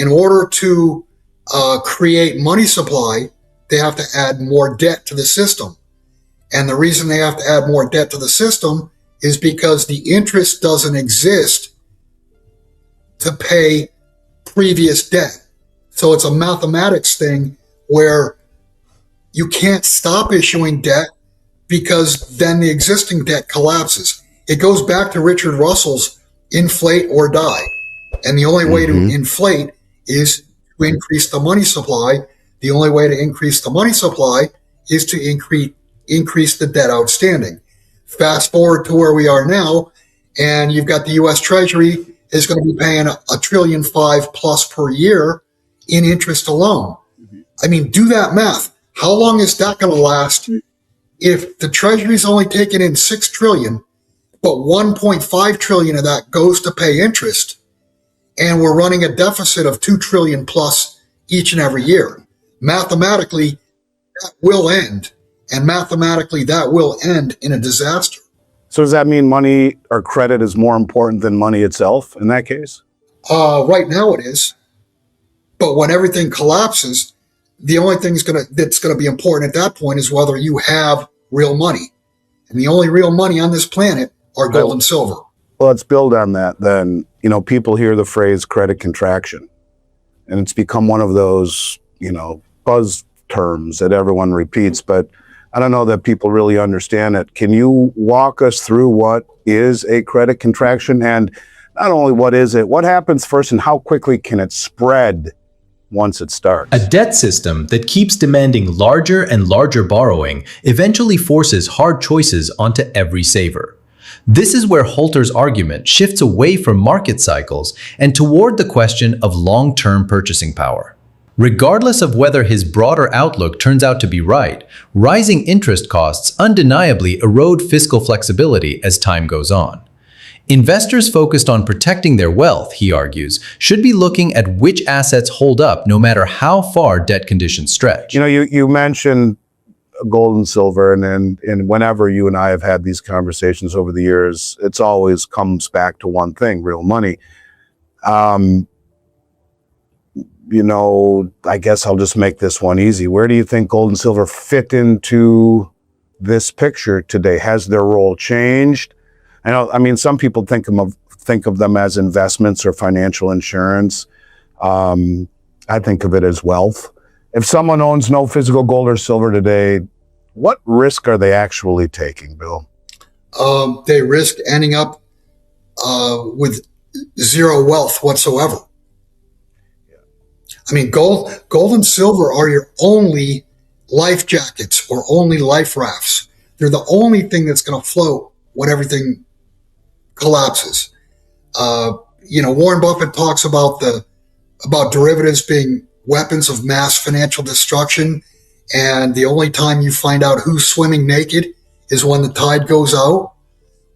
In order to create money supply, they have to add more debt to the system. And the reason they have to add more debt to the system is because the interest doesn't exist to pay previous debt. So it's a mathematics thing where you can't stop issuing debt because then the existing debt collapses. It goes back to Richard Russell's inflate or die. And the only way to inflate is to increase the money supply. The only way to increase the money supply is to increase the debt outstanding. Fast forward to where we are now, and you've got the U.S. Treasury is going to be paying $1.5 trillion plus per year in interest alone. I mean, do that math. How long is that going to last if the Treasury's only taking in $6 trillion, but $1.5 trillion of that goes to pay interest, and we're running a deficit of $2 trillion plus each and every year? Mathematically, that will end. And mathematically, that will end in a disaster. So does that mean money or credit is more important than money itself in that case? Right now it is. But when everything collapses, the only thing that's going to be important at that point is whether you have real money. And the only real money on this planet are gold and silver. Well, let's build on that then. You know, people hear the phrase credit contraction, and it's become one of those, buzz terms that everyone repeats, but I don't know that people really understand it. Can you walk us through what is a credit contraction, and not only what is it, what happens first, and how quickly can it spread once it starts? A debt system that keeps demanding larger and larger borrowing eventually forces hard choices onto every saver. This is where Holter's argument shifts away from market cycles and toward the question of long-term purchasing power. Regardless of whether his broader outlook turns out to be right, rising interest costs undeniably erode fiscal flexibility as time goes on. Investors focused on protecting their wealth, he argues, should be looking at which assets hold up no matter how far debt conditions stretch. You mentioned gold and silver, and whenever you and I have had these conversations over the years, it's always comes back to one thing: real money. I guess I'll just make this one easy. Where do you think gold and silver fit into this picture today? Has their role changed? Some people think of them as investments or financial insurance. I think of it as wealth. If someone owns no physical gold or silver today, what risk are they actually taking, Bill? They risk ending up with zero wealth whatsoever. I mean, gold and silver are your only life jackets or only life rafts. They're the only thing that's going to float when everything collapses. Warren Buffett talks about derivatives being weapons of mass financial destruction, and the only time you find out who's swimming naked is when the tide goes out.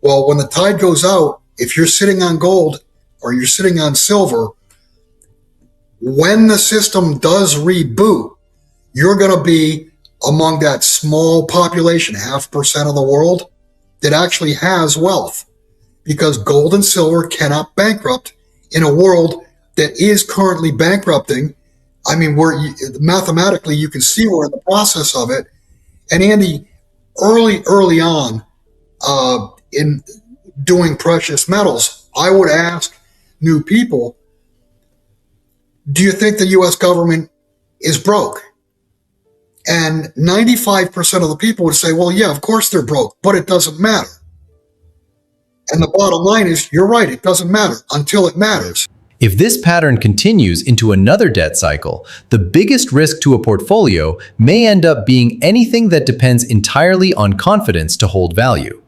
Well, when the tide goes out, if you're sitting on gold or you're sitting on silver, when the system does reboot, you're going to be among that small population, 0.5% of the world, that actually has wealth, because gold and silver cannot bankrupt in a world that is currently bankrupting. I mean, mathematically, you can see we're in the process of it. And Andy, early on in doing precious metals, I would ask new people, do you think the U.S. government is broke? And 95% of the people would say, well, yeah, of course they're broke, but it doesn't matter. And the bottom line is, you're right, it doesn't matter until it matters. If this pattern continues into another debt cycle, the biggest risk to a portfolio may end up being anything that depends entirely on confidence to hold value.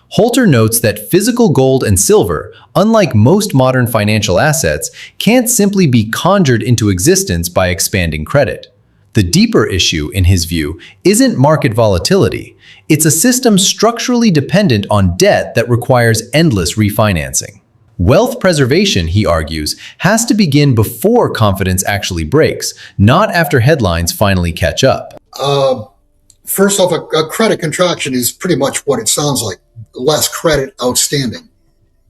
Holter notes that physical gold and silver, unlike most modern financial assets, can't simply be conjured into existence by expanding credit. The deeper issue, in his view, isn't market volatility. It's a system structurally dependent on debt that requires endless refinancing. Wealth preservation, he argues, has to begin before confidence actually breaks, not after headlines finally catch up. First off, a credit contraction is pretty much what it sounds like: less credit outstanding.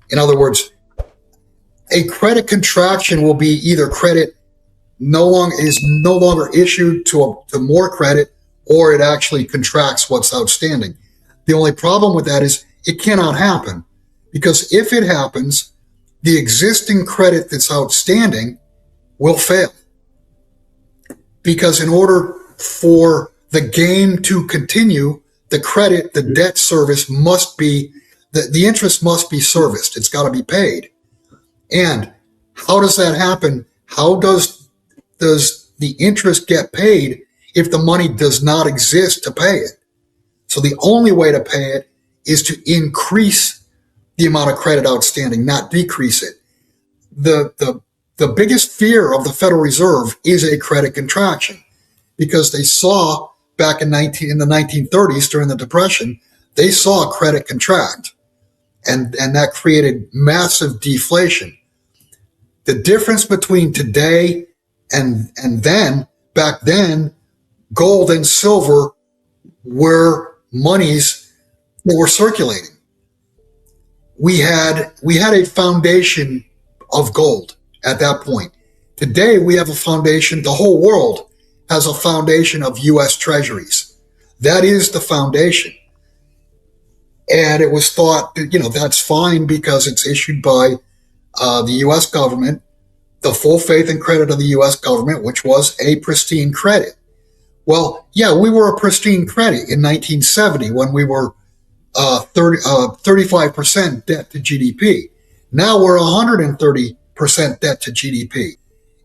In other words, a credit contraction will be either credit no longer issued to more credit, or it actually contracts what's outstanding. The only problem with that is it cannot happen, because if it happens, the existing credit that's outstanding will fail. Because in order for the game to continue, the credit, the debt service must be, the interest must be serviced. It's got to be paid. And how does that happen? How does the interest get paid if the money does not exist to pay it? So the only way to pay it is to increase the amount of credit outstanding, not decrease it. The biggest fear of the Federal Reserve is a credit contraction, because they saw back in the 1930s during the Depression, they saw credit contract, and that created massive deflation. The difference between today and then, back then, gold and silver were monies that were circulating. We had a foundation of gold at that point. Today, we have a foundation. The whole world has a foundation of U.S. treasuries. That is the foundation. And it was thought that, that's fine because it's issued by the U.S. government, the full faith and credit of the U.S. government, which was a pristine credit. Well, yeah, we were a pristine credit in 1970 when we were 35% debt to GDP. Now we're 130% debt to GDP.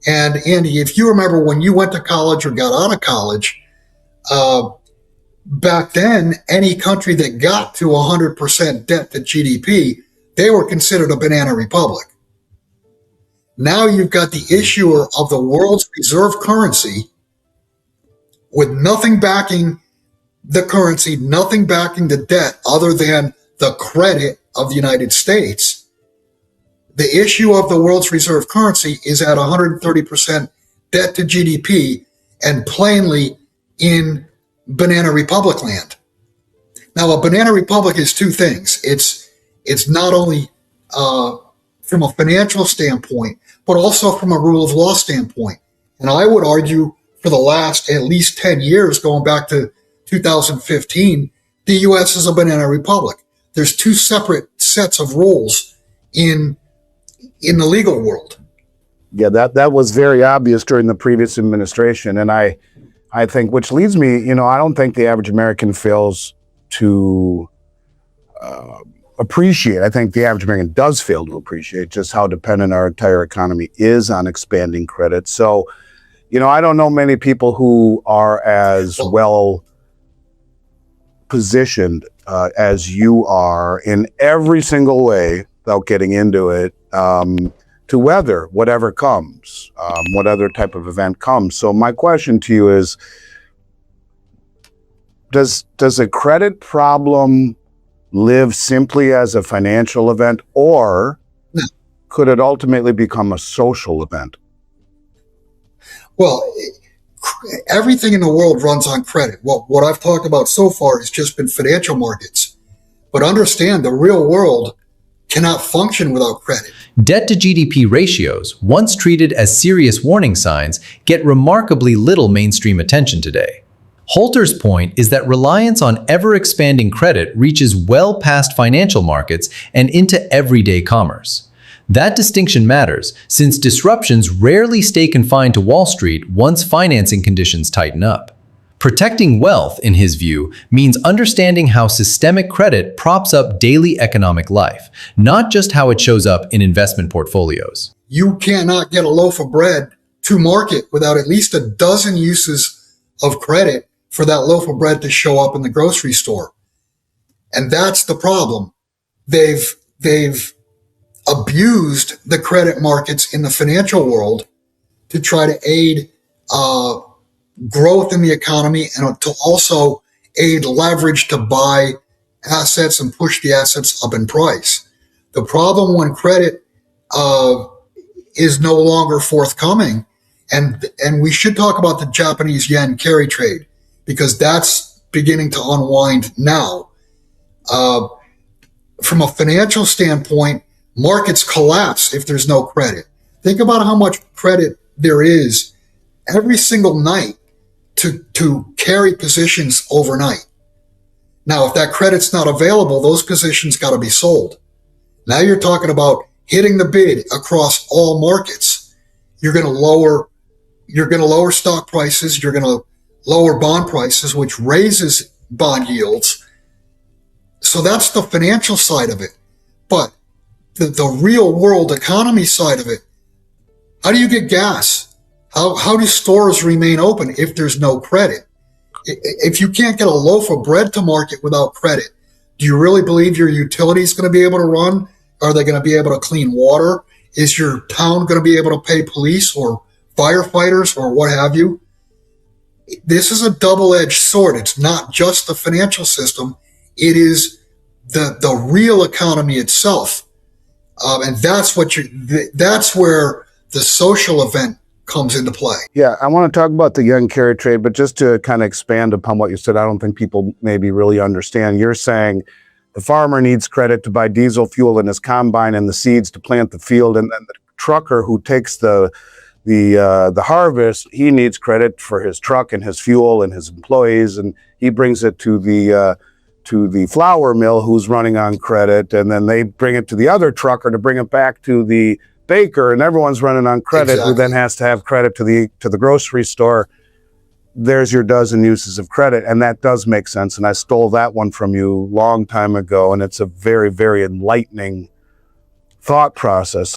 And Andy, if you remember when you went to college or got out of college, back then, any country that got to 100% debt to GDP, they were considered a banana republic. Now you've got the issuer of the world's reserve currency with nothing backing the currency, nothing backing the debt other than the credit of the United States. The issue of the world's reserve currency is at 130% debt to GDP and plainly in banana republic land. Now, a banana republic is two things. It's not only from a financial standpoint, but also from a rule of law standpoint. And I would argue for the last at least 10 years, going back to 2015, the U.S. is a banana republic. There's two separate sets of rules in the legal world. Yeah, that was very obvious during the previous administration. And I think, which leads me, I don't think the average American fails to appreciate. I think the average American does fail to appreciate just how dependent our entire economy is on expanding credit. So, I don't know many people who are as well positioned as you are in every single way, without getting into it, to weather whatever comes, whatever type of event comes. So my question to you is, does a credit problem live simply as a financial event, or could it ultimately become a social event? Well, everything in the world runs on credit. Well, what I've talked about so far has just been financial markets. But understand, the real world cannot function without credit. Debt to GDP ratios, once treated as serious warning signs, get remarkably little mainstream attention today. Holter's point is that reliance on ever-expanding credit reaches well past financial markets and into everyday commerce. That distinction matters, since disruptions rarely stay confined to Wall Street once financing conditions tighten up. Protecting wealth, in his view, means understanding how systemic credit props up daily economic life, not just how it shows up in investment portfolios. You cannot get a loaf of bread to market without at least a dozen uses of credit for that loaf of bread to show up in the grocery store. And that's the problem. They've abused the credit markets in the financial world to try to aid growth in the economy and to also aid leverage to buy assets and push the assets up in price. The problem when credit is no longer forthcoming, and we should talk about the Japanese yen carry trade, because that's beginning to unwind now. From a financial standpoint, markets collapse if there's no credit. Think about how much credit there is every single night to carry positions overnight. Now, if that credit's not available, those positions got to be sold. Now you're talking about hitting the bid across all markets. You're going to lower stock prices. You're going to lower bond prices, which raises bond yields. So that's the financial side of it. But the real world economy side of it, how do you get gas? How do stores remain open if there's no credit? If you can't get a loaf of bread to market without credit, do you really believe your utility is going to be able to run? Are they going to be able to clean water? Is your town going to be able to pay police or firefighters or what have you? This is a double-edged sword. It's not just the financial system. It is the real economy itself. And that's where the social event comes into play. Yeah, I want to talk about the young carry trade, but just to kind of expand upon what you said, I don't think people maybe really understand. You're saying the farmer needs credit to buy diesel fuel in his combine and the seeds to plant the field, and then the trucker who takes the harvest, he needs credit for his truck and his fuel and his employees, and he brings it to the flour mill who's running on credit, and then they bring it to the other trucker to bring it back to the baker, and everyone's running on credit. Exactly. Who then has to have credit to the grocery store. There's your dozen uses of credit, and that does make sense. And I stole that one from you long time ago, and it's a very, very enlightening thought process.